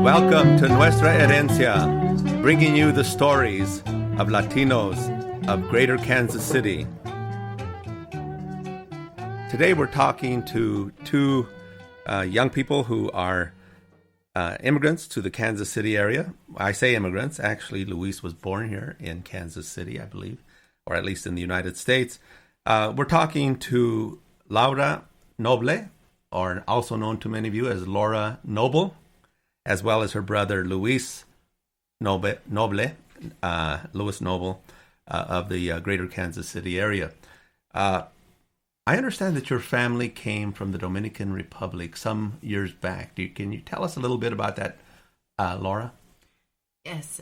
Welcome to Nuestra Herencia, bringing you the stories of Latinos of Greater Kansas City. Today we're talking to two young people who are immigrants to the Kansas City area. I say immigrants. Actually, Luis was born here in Kansas City, I believe, or at least in the United States. We're talking to Laura Noble, or also known to many of you as Laura Noble, as well as her brother Luis Noble, Louis Noble of the Greater Kansas City area. I understand that your family came from the Dominican Republic some years back. Can you tell us a little bit about that, Laura? Yes.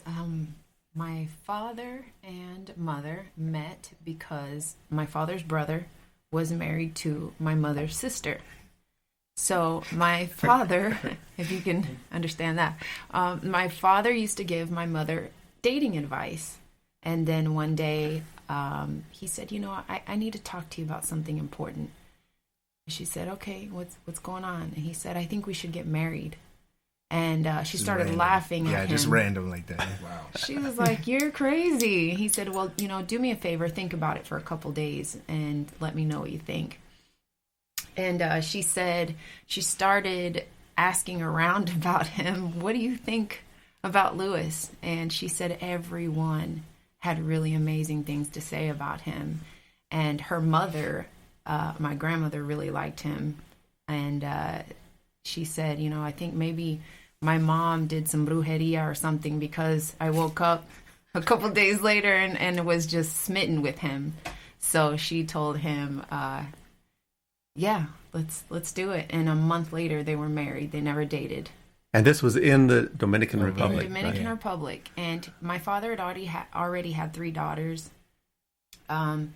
My father and mother met because my father's brother was married to my mother's sister. So my father, if you can understand that, my father used to give my mother dating advice. And then one day he said, I need to talk to you about something important. She said, okay, what's going on? And he said, I think we should get married. And she started laughing at him. Yeah, just random like that. Wow. She was like, you're crazy. He said, well, do me a favor. Think about it for a couple days and let me know what you think. And she said she started asking around about him. What do you think about Louis? And she said everyone had really amazing things to say about him. And her mother, my grandmother, really liked him. And she said, I think maybe my mom did some brujeria or something, because I woke up a couple days later and was just smitten with him. So she told him, yeah, let's do it. And a month later they were married. They never dated. And this was in the Dominican Republic. In the Dominican Republic. And my father had already had 3 daughters. And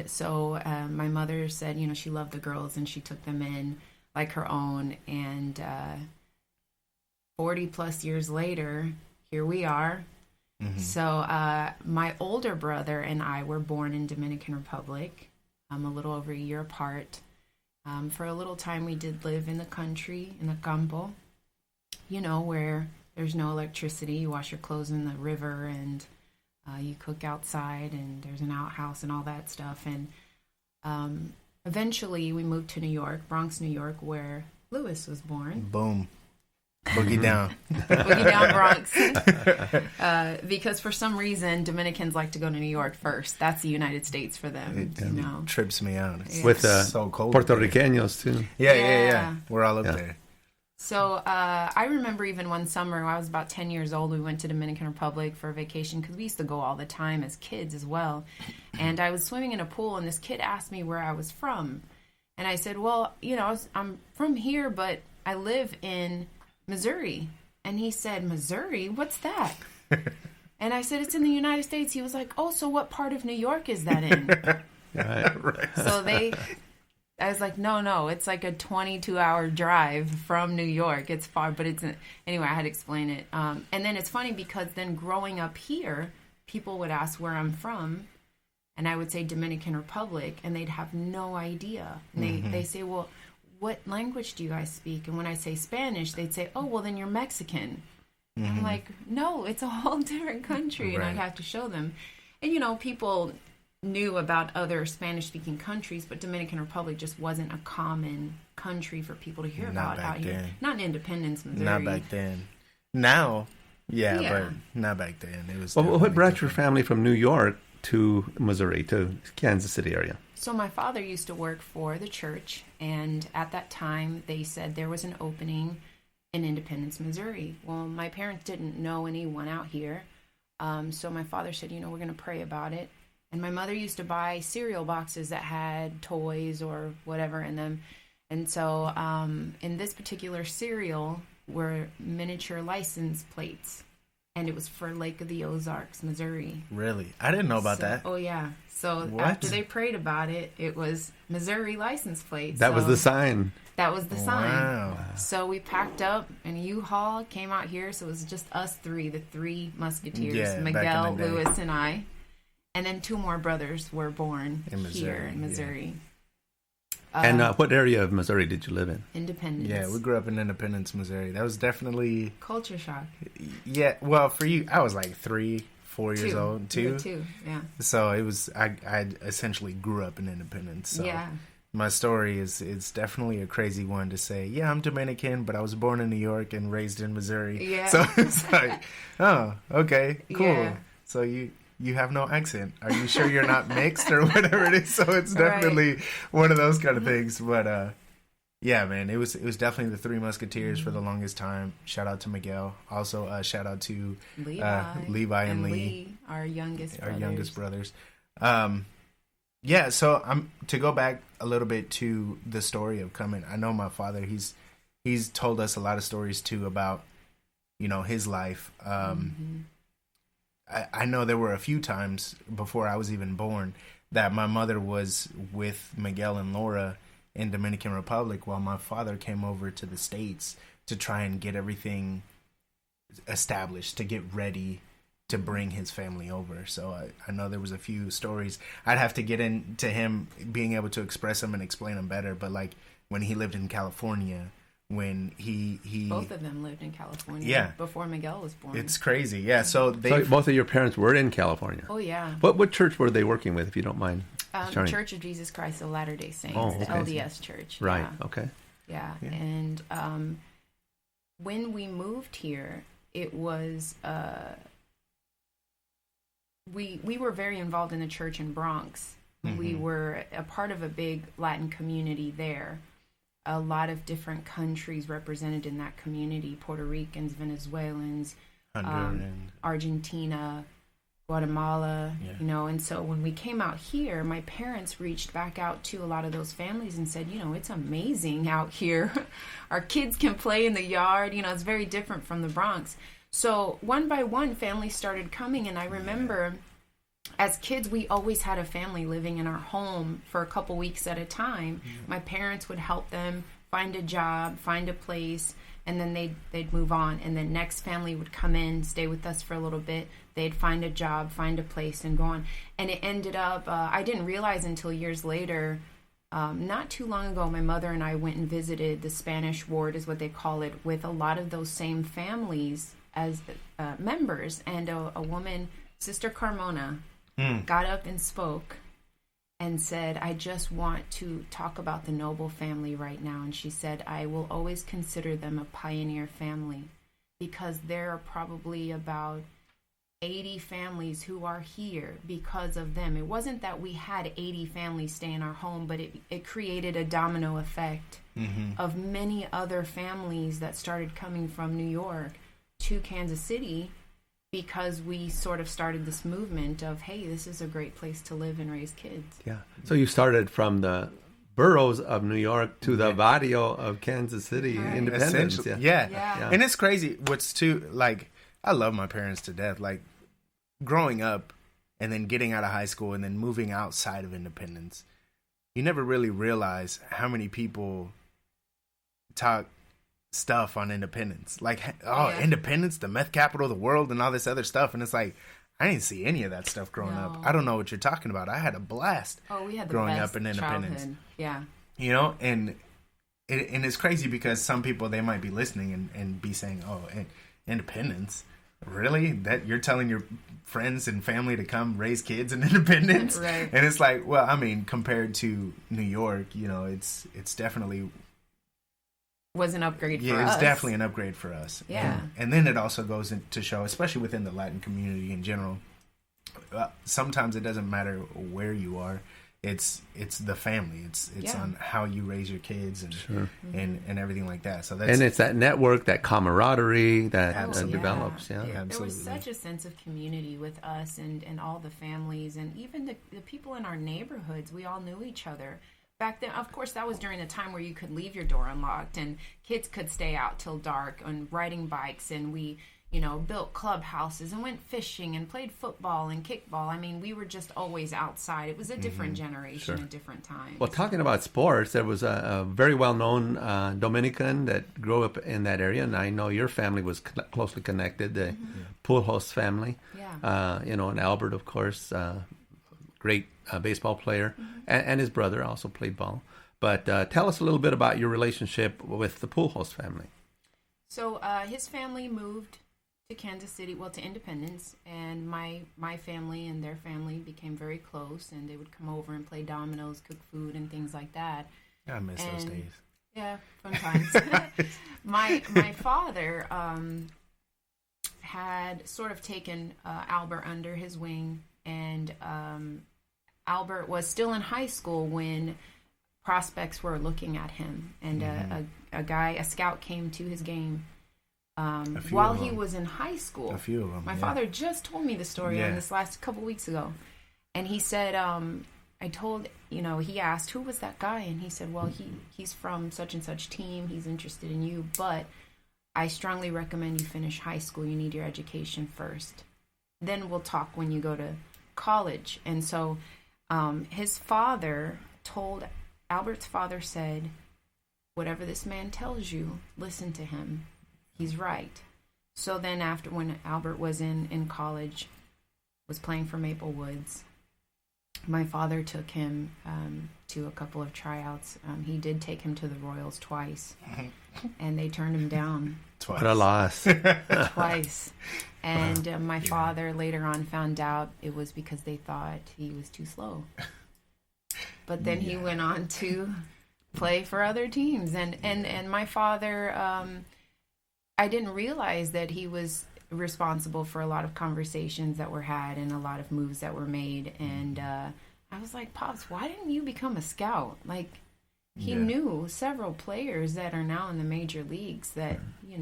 so my mother said, she loved the girls and she took them in like her own. And 40 plus years later, here we are. Mm-hmm. So my older brother and I were born in Dominican Republic, a little over a year apart. For a little time, we did live in the country, in the campo, where there's no electricity. You wash your clothes in the river and you cook outside, and there's an outhouse and all that stuff. And eventually we moved to New York, Bronx, New York, where Louis was born. Boom. Boogie down. Boogie down Bronx. Because for some reason, Dominicans like to go to New York first. That's the United States for them. It trips me out. It's with so cold. Puerto Ricanos, too. Yeah. We're all up there. So I remember even one summer, I was about 10 years old, we went to Dominican Republic for a vacation, because we used to go all the time as kids as well. And I was swimming in a pool, and this kid asked me where I was from. And I said, well, I'm from here, but I live in Missouri. And he said, Missouri? What's that? And I said, it's in the United States. He was like, oh, so what part of New York is that in? Right. So I was like, no, it's like a 22-hour drive from New York. It's far, but anyway, I had to explain it. And then it's funny, because then growing up here, people would ask where I'm from, and I would say Dominican Republic, and they'd have no idea. And they say, well, what language do you guys speak? And when I say Spanish, they'd say, oh, well, then you're Mexican. Mm-hmm. I'm like, no, it's a whole different country. Right. And I'd have to show them. And, people knew about other Spanish-speaking countries, but Dominican Republic just wasn't a common country for people to hear about out here. Not in Independence, Missouri. Not back then. Now, but not back then. It was. Well, what brought your family from New York to Missouri, to Kansas City area? So my father used to work for the church, and at that time they said there was an opening in Independence, Missouri. Well, my parents didn't know anyone out here, so my father said, we're going to pray about it. And my mother used to buy cereal boxes that had toys or whatever in them. And so in this particular cereal were miniature license plates. And it was for Lake of the Ozarks, Missouri. Really? I didn't know about that. Oh, yeah. So after they prayed about it, it was Missouri license plates. That was the sign. That was the sign. Wow. So we packed up, and U-Haul came out here. So it was just us 3, the 3 Musketeers, Miguel, Louis, and I. And then 2 more brothers were born here in Missouri. And what area of Missouri did you live in? Independence. Yeah, we grew up in Independence, Missouri. That was definitely Culture shock. Yeah, well, for you, I was like 3, 4 years old. You were 2, yeah. So it was. I essentially grew up in Independence. So yeah. my story is definitely a crazy one to say. Yeah, I'm Dominican, but I was born in New York and raised in Missouri. Yeah. So it's like, oh, okay, cool. Yeah. So you have no accent. Are you sure you're not mixed or whatever it is? So it's definitely one of those kind of things. But yeah, man, it was definitely the Three Musketeers for the longest time. Shout out to Miguel. Also, shout out to Levi and Lee, our youngest brothers. Yeah, so to go back a little bit to the story of coming. I know my father. He's told us a lot of stories too about his life. I know there were a few times before I was even born that my mother was with Miguel and Laura in Dominican Republic while my father came over to the States to try and get everything established, to get ready to bring his family over. So I know there was a few stories. I'd have to get into him being able to express them and explain them better. But like when he lived in California, when he both of them lived in California before Miguel was born. It's crazy. Yeah, so both of your parents were in California. Oh yeah. What church were they working with, if you don't mind? Church of Jesus Christ of Latter-day Saints, the LDS Church. Right. Yeah. Okay. Yeah. And when we moved here, it was we were very involved in the church in Bronx. Mm-hmm. We were a part of a big Latin community there. A lot of different countries represented in that community: Puerto Ricans, Venezuelans, Argentina, Guatemala, and so when we came out here, my parents reached back out to a lot of those families and said, it's amazing out here. Our kids can play in the yard. It's very different from the Bronx. So one by one, families started coming, and I remember as kids, we always had a family living in our home for a couple weeks at a time. My parents would help them find a job, find a place, and then they'd move on. And then next family would come in, stay with us for a little bit. They'd find a job, find a place, and go on. And it ended up, I didn't realize until years later, not too long ago, my mother and I went and visited the Spanish ward, is what they call it, with a lot of those same families as members. And a woman, Sister Carmona, got up and spoke and said, I just want to talk about the Noble family right now. And she said, I will always consider them a pioneer family because there are probably about 80 families who are here because of them. It wasn't that we had 80 families stay in our home, but it created a domino effect of many other families that started coming from New York to Kansas City because we sort of started this movement of, hey, this is a great place to live and raise kids. Yeah. So you started from the boroughs of New York to the barrio of Kansas City, Independence. Yeah. And it's crazy. I love my parents to death. Like, growing up and then getting out of high school and then moving outside of Independence, you never really realize how many people talk stuff on Independence. Like, Independence, the meth capital of the world, and all this other stuff. And it's like, I didn't see any of that stuff growing up. I don't know what you're talking about. I had a blast we had the growing best up in Independence. Childhood. Yeah. And it's crazy because some people, they might be listening and be saying, Independence? Really? That you're telling your friends and family to come raise kids in Independence? Right. And it's like, well, I mean, compared to New York, it's definitely was an upgrade for us. Yeah, it's definitely an upgrade for us. Yeah. And then it also goes to show, especially within the Latin community in general, sometimes it doesn't matter where you are. It's the family. It's on how you raise your kids and everything like that. So that's, and it's that network, that camaraderie that develops. Yeah, absolutely. There was such a sense of community with us and all the families and even the people in our neighborhoods. We all knew each other. Back then, of course, that was during the time where you could leave your door unlocked and kids could stay out till dark and riding bikes, and we, built clubhouses and went fishing and played football and kickball. I mean, we were just always outside. It was a different generation, a different time. Well, talking about sports, there was a very well-known Dominican that grew up in that area, and I know your family was closely connected, the Pujols family. Yeah. And Albert, of course, great baseball player, and his brother also played ball. But tell us a little bit about your relationship with the Pujols family. So his family moved to Kansas City, well, to Independence, and my family and their family became very close, and they would come over and play dominoes, cook food, and things like that. I miss those days. Yeah, fun times. My father had sort of taken Albert under his wing, and Albert was still in high school when prospects were looking at him, and a scout came to his game while he was in high school. A few of them. My father just told me the story on this last couple weeks ago, and he said, he asked, who was that guy? And he said, well, he's from such and such team. He's interested in you, but I strongly recommend you finish high school. You need your education first. Then we'll talk when you go to college. And so his father Albert's father said, whatever this man tells you, listen to him. He's right. So then after, when Albert was in college, was playing for Maple Woods, my father took him to a couple of tryouts. He did take him to the Royals twice, and they turned him down. Twice. What a loss. Twice. And my father later on found out it was because they thought he was too slow. But then he went on to play for other teams. And my father, I didn't realize that he was responsible for a lot of conversations that were had and a lot of moves that were made. And I was like, Pops, why didn't you become a scout? Like, he knew several players that are now in the major leagues that, it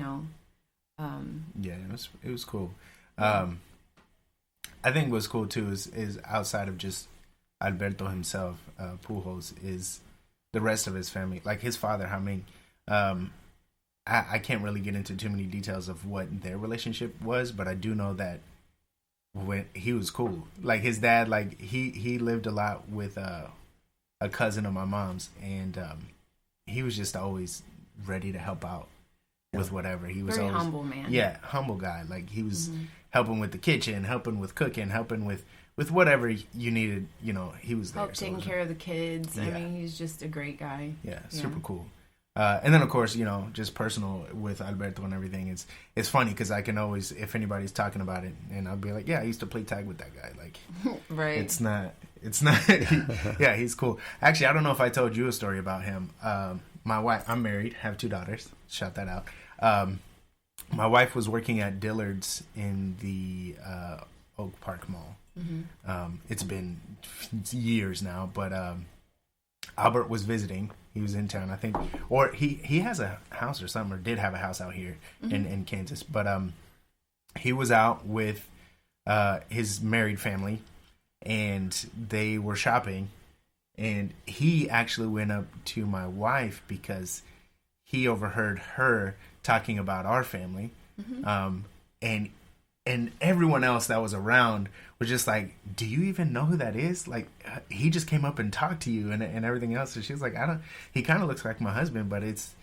was cool. I think what's cool too is outside of just Alberto himself, Pujols, is the rest of his family. Like his father, I can't really get into too many details of what their relationship was, but I do know that when he was cool. Like his dad, like he lived a lot with a cousin of my mom's, and he was just always ready to help out with whatever. He was very always humble man. Yeah, humble guy. Like he was helping with the kitchen, helping with cooking, helping with whatever you needed. He was there. Taking care of the kids. I mean, he's just a great guy. Yeah, super cool. And then, of course, just personal with Alberto and everything. It's funny because I can always, if anybody's talking about it, and I'll be like, yeah, I used to play tag with that guy. Like, right. It's not. Yeah, he's cool. Actually, I don't know if I told you a story about him. My wife, I'm married, have 2 daughters. Shout that out. My wife was working at Dillard's in the Oak Park Mall. It's been years now, but Albert was visiting. He was in town, I think, or he has a house or something, or did have a house out here in Kansas. But he was out with his married family, and they were shopping. And he actually went up to my wife because he overheard her talking about our family, and everyone else that was around was just like, do you even know who that is? Like, he just came up and talked to you and everything else. And she was like, he kind of looks like my husband, but it's,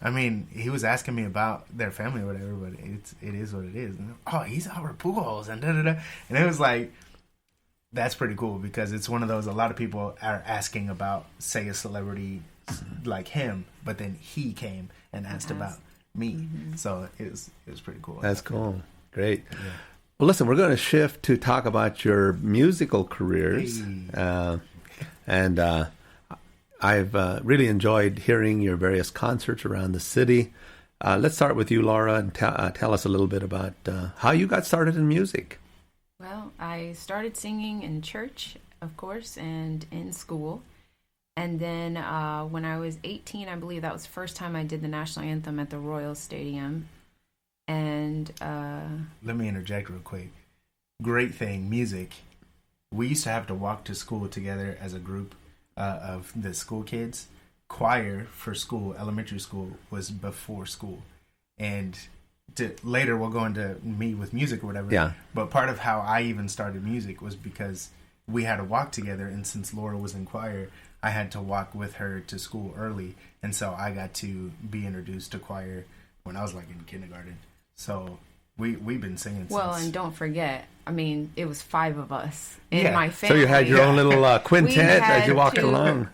I mean, he was asking me about their family or whatever, but it is what it is. And, he's Albert Pujols and da-da-da. And it was like, that's pretty cool because it's one of those, a lot of people are asking about, say, a celebrity like him, but then he came and asked about me. So it was pretty cool. That's cool. Great. Yeah. Well, listen, we're going to shift to talk about your musical careers. Hey. And I've really enjoyed hearing your various concerts around the city. Let's start with you, Laura, and tell us a little bit about how you got started in music. Well, I started singing in church, of course, and in school. And then when I was 18, I believe that was the first time I did the national anthem at the Royal Stadium. And let me interject real quick. Great thing, music. We used to have to walk to school together as a group of the school kids. Choir for school, elementary school, was before school. And later we'll go into me with music or whatever. Yeah. But part of how I even started music was because we had to walk together. And since Laura was in choir, I had to walk with her to school early. And so I got to be introduced to choir when I was like in kindergarten. So we've been singing since. Well, and don't forget, I mean, it was 5 of us in my family. So you had your own little quintet as you walked along.